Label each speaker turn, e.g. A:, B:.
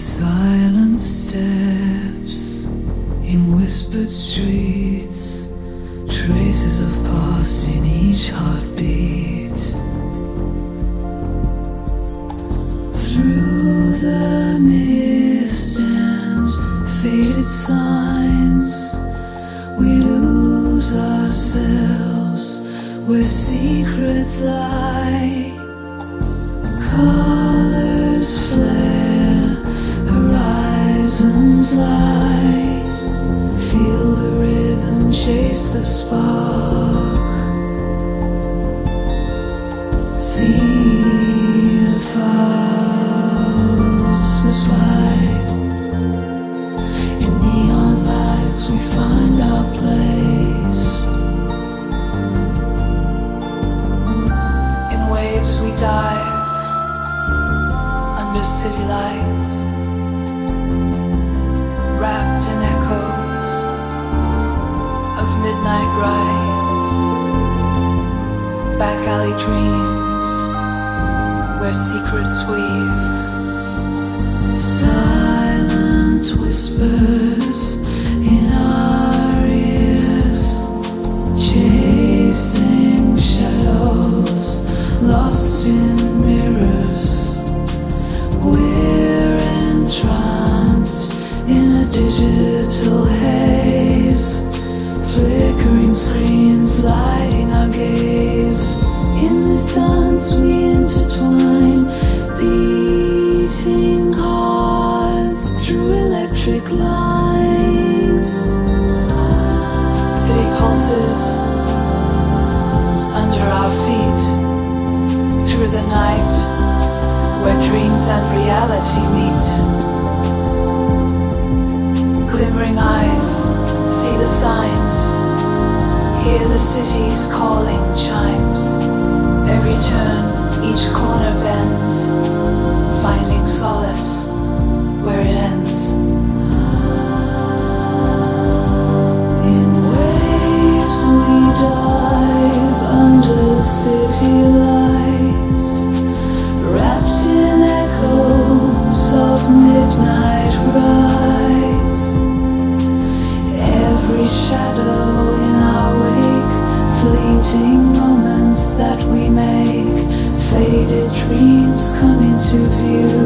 A: Silent steps in whispered streets, traces of past in each heartbeat. Through the mist and faded signs, we lose ourselves where secrets lie. Colors flare, horizons light. Feel the rhythm, chase the spark. See the fastest flight. In neon lights we find our place. In waves we dive under city lights, wrapped in echoes of midnight rides, back alley dreams where secrets weave. Silent whispers in our ears, chasing shadows lost in mirrors. We're entranced in a digital haze, flickering screens lighting our gaze. In this dance we intertwine, beating hearts through electric lines. City pulses under our feet, through the night where dreams and reality meet. Glimmering eyes see the signs, hear the city's calling chimes. Every turn, each corner bends, finding solace where it ends. In waves we dive under city lights, wrapped in echoes of midnight rides. Every shadow in our wake, fleeting moments that we make. Faded dreams come into view,